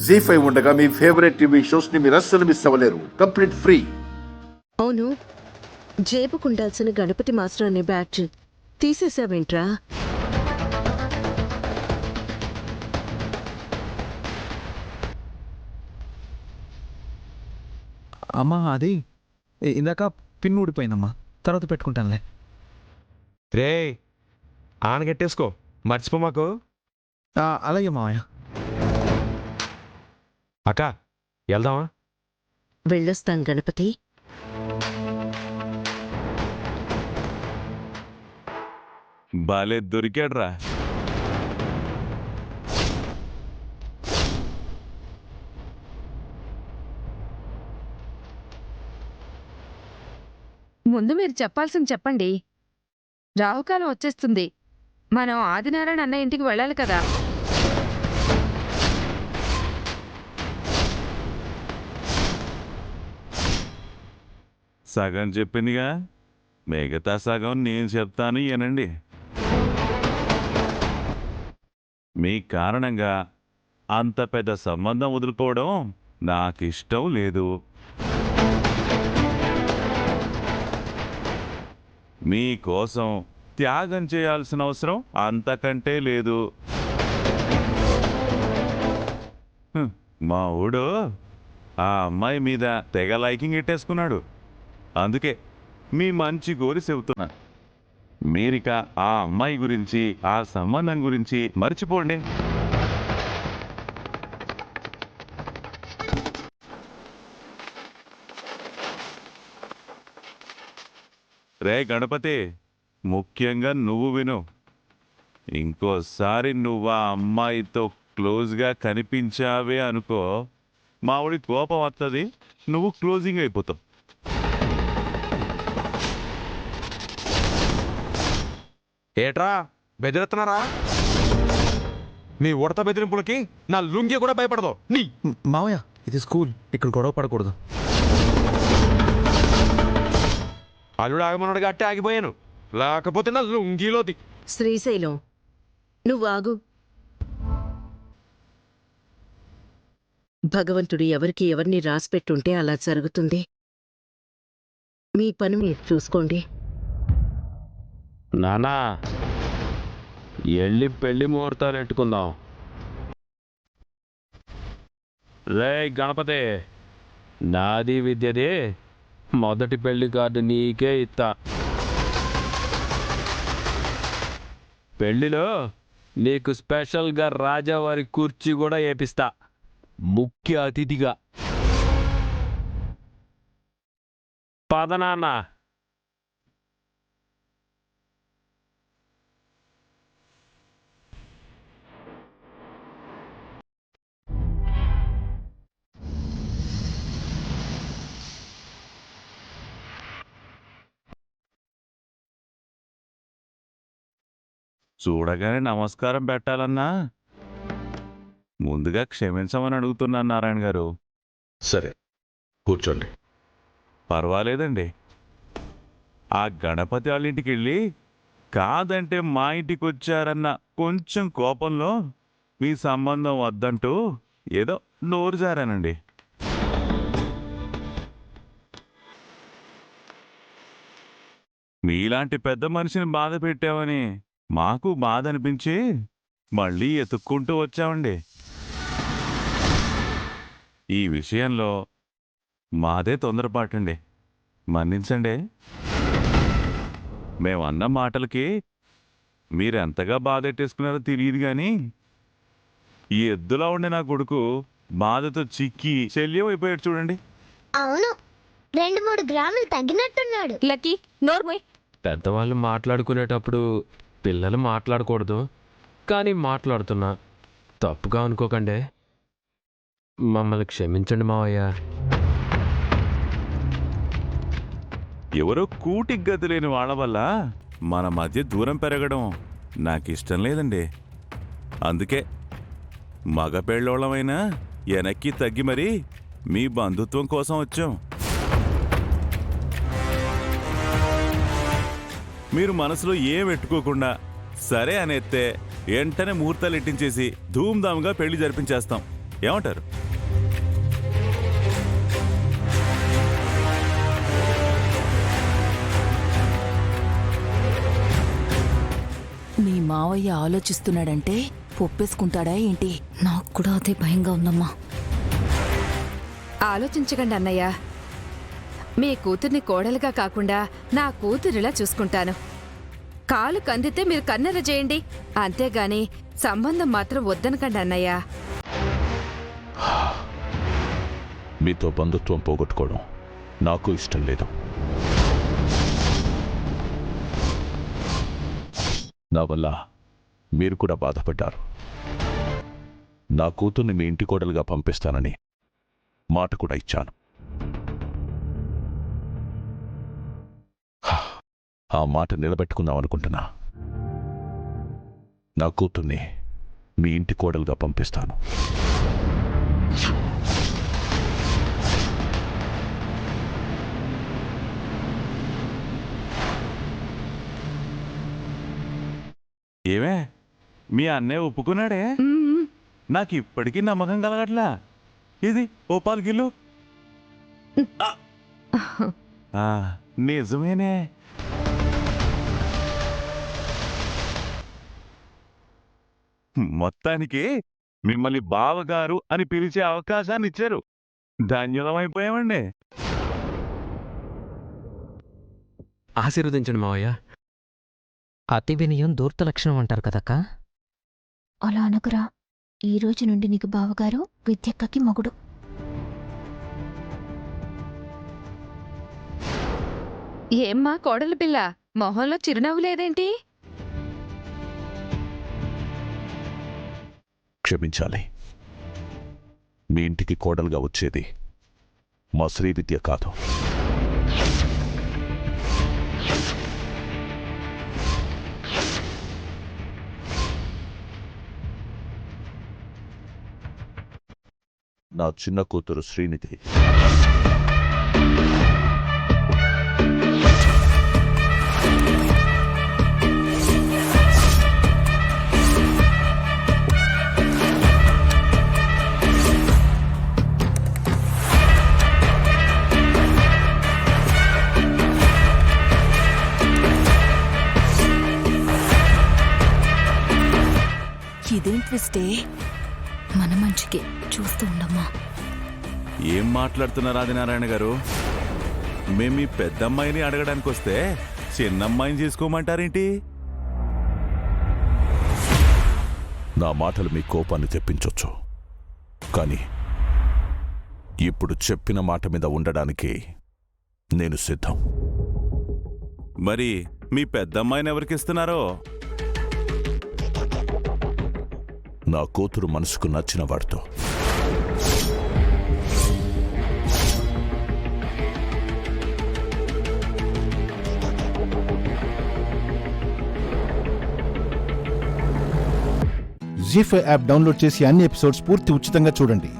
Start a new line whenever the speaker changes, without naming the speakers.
జీ5 ఉండగా మీ favourite TV shows ని మీరు అస్సలు మిస్ అవ్వలేరు. Complete free.
అవును, జేబుకుండాల్సిన గణపతి మాస్టర్ అనే బ్యాడ్జ్ తీసేసావేంట్రా?
అమ్మా అది ఇందాక పిన్ ఊడిపోయిందమ్మా, తర్వాత పెట్టుకుంటానులే.
రే ఆనగట్టేసుకో, మర్చిపో మాకు.
అలాగే మావయ్య.
అక్క వెళ్దామా?
వెళ్ళొస్తాం గణపతి.
బాలే దొరికాడ్రా.
ముందు మీరు చెప్పాల్సింది చెప్పండి. రాహుకాలం వచ్చేస్తుంది. మనం ఆదినారాయణ అన్న ఇంటికి వెళ్ళాలి కదా.
సగం చెప్పిందిగా, మిగతా సగం నేను చెప్తాను వినండి. మీ కారణంగా అంత పెద్ద సంబంధం వదులుకోవడం నాకిష్టం లేదు. మీకోసం త్యాగం చేయాల్సిన అవసరం అంతకంటే లేదు. మా ఊడు ఆ అమ్మాయి మీద తెగ లైకింగ్ ఎట్టేసుకున్నాడు. అందుకే మీ మంచి గోరి చెబుతున్నా, మీరిక ఆ అమ్మాయి గురించి, ఆ సంబంధం గురించి మర్చిపోండి. రే గణపతి, ముఖ్యంగా నువ్వు విను. ఇంకోసారి నువ్వు ఆ అమ్మాయితో క్లోజ్గా కనిపించావే అనుకో, మావిడి కోపం వస్తుంది, నువ్వు క్లోజింగ్ అయిపోతావు.
ఏట్రా బెదిరెత్తనారా? నీ ఉడత బెదిరింపులకి నా లుంగి కూడా భయపడదు. నీ
మావయ్య, ఇది స్కూల్, ఇక్కడ గొడవ పడకూడదు.
అల్లుడు ఆగమన్నాడుగా అట్టే ఆగిపోయాను, లేకపోతే నా లుంగిలోది.
శ్రీశైలం, నువ్వు ఆగు. భగవంతుడు ఎవరికి ఎవరిని రాసిపెట్టుంటే అలా జరుగుతుంది. మీ పని మీరు చూసుకోండి.
నానా ఎళ్ళి పెళ్లి ముహూర్తాలు ఎట్టుకుందాం. రే గణపతి, నాది విద్యది, మొదటి పెళ్లి కార్డు నీకే ఇస్తా. పెళ్లిలో నీకు స్పెషల్గా రాజావారి కుర్చీ కూడా వేపిస్తా, ముఖ్య అతిథిగా. పద నాన్న.
చూడగానే నమస్కారం పెట్టాలన్నా ముందుగా క్షమించమని అడుగుతున్నాను నారాయణ గారు.
సరే, కూర్చోండి.
పర్వాలేదండి. ఆ గణపతి వాళ్ళ ఇంటికి వెళ్ళి కాదంటే మా ఇంటికి వచ్చారన్న కొంచెం కోపంలో మీ సంబంధం వద్దంటూ ఏదో నోరు జారానండి. మీలాంటి పెద్ద మనిషిని బాధ పెట్టామని మాకు బాధ అనిపించి మళ్ళీ ఎతుక్కుంటూ వచ్చామండి. ఈ విషయంలో మాదే తొందరపాటండి, మన్నించండి. మేమన్న మాటలకి మీరెంతగా బాధెట్టేసుకున్నారో తెలియదు కానీ, ఈ ఎద్దులా ఉండే నా కొడుకు బాధతో చిక్కి శల్యం అయిపోయాడు చూడండి.
అవును, 2-3 గ్రాములు తగ్గినట్టున్నాడు.
లక్కీ, నోర్మోయ్.
పెద్దవాళ్ళు మాట్లాడుకునేటప్పుడు పిల్లలు మాట్లాడకూడదు, కానీ మాట్లాడుతున్నా. తప్పుగా అనుకోకండి, మమ్మల్ని క్షమించండి మావయ్య.
ఎవరో కూటికి గతి లేని వాళ్ళ వల్ల మన మధ్య దూరం పెరగడం నాకిష్టం లేదండి. అందుకే మగ పెళ్ళోళ్ళమైనా వెనక్కి తగ్గి మరీ మీ బంధుత్వం కోసం వచ్చాం. మీరు మనసులో ఏం పెట్టుకోకుండా సరే అనేస్తే వెంటనే ముహూర్తాలు ఎట్టించేసి ధూమ్ధామ్గా పెళ్లి జరిపించేస్తాం. ఏమంటారు?
మీ మావయ్య ఆలోచిస్తున్నాడంటే ఒప్పేసుకుంటాడా ఏంటి? నాకు కూడా అదే భయంగా ఉందమ్మా.
ఆలోచించకండి అన్నయ్య. మీ కూతుర్ని కోడలుగా కాకుండా నా కూతురిలా చూసుకుంటాను. కాలు కందితే మీరు కన్నెర చేయండి, అంతేగాని సంబంధం మాత్రం వద్దనకండి అన్నయ్య.
మీతో బంధుత్వం పోగొట్టుకోవడం నాకు ఇష్టం లేదు. నా వల్ల మీరు కూడా బాధపడ్డారు. నా కూతుర్ని మీ ఇంటి కోడలుగా పంపిస్తానని మాట కూడా ఇచ్చాను. ఆ మాట నిలబెట్టుకుందాం అనుకుంటున్నా. నా కూతుర్ని మీ ఇంటి కోడలుగా పంపిస్తాను.
ఏమే, మీ అన్నయ్య ఒప్పుకున్నాడే? నాకు ఇప్పటికీ నమ్మకం కలగట్లా. ఇది ఓ పాలు కిలో. నిజమేనే. మొత్తానికి మిమ్మల్ని బావగారు అని పిలిచే అవకాశాన్ని ఇచ్చారు. ధన్యవాదమైపోయామండి.
ఆశీర్వదించండి మావయ్య.
అతి వినయం దూర్త లక్షణం అంటారు కదక్కా.
అలా అనకురా. ఈ రోజు నుండి నీకు బావగారు, విద్యక్కకి మొగుడు.
ఏమ్మా కోడలు పిల్ల, మొహంలో చిరునవ్వు లేదేంటి?
క్షమించాలి. మీ ఇంటికి కోడలుగా వచ్చేది మా శ్రీవిద్య కాదు. నా చిన్న కూతురు శ్రీనిధి.
ఇదేం ట్విస్టే? మన మంచికే, చూస్తూ ఉండమ్మా.
ఏం మాట్లాడుతున్నారు ఆదినారాయణ గారు? మేము మీ పెద్దమ్మాయిని అడగడానికి వస్తే చిన్నమ్మాయిని చేసుకోమంటారేంటి?
నా మాటలు మీ కోపాన్ని తెప్పించొచ్చు, కానీ ఇప్పుడు చెప్పిన మాట మీద ఉండడానికి నేను సిద్ధం.
మరి మీ పెద్దమ్మాయిని ఎవరికిస్తున్నారో?
నా కూతురు మనసుకు నచ్చిన వాడితో.
జీ5 యాప్ డౌన్లోడ్ చేసి అన్ని ఎపిసోడ్స్ పూర్తి ఉచితంగా చూడండి.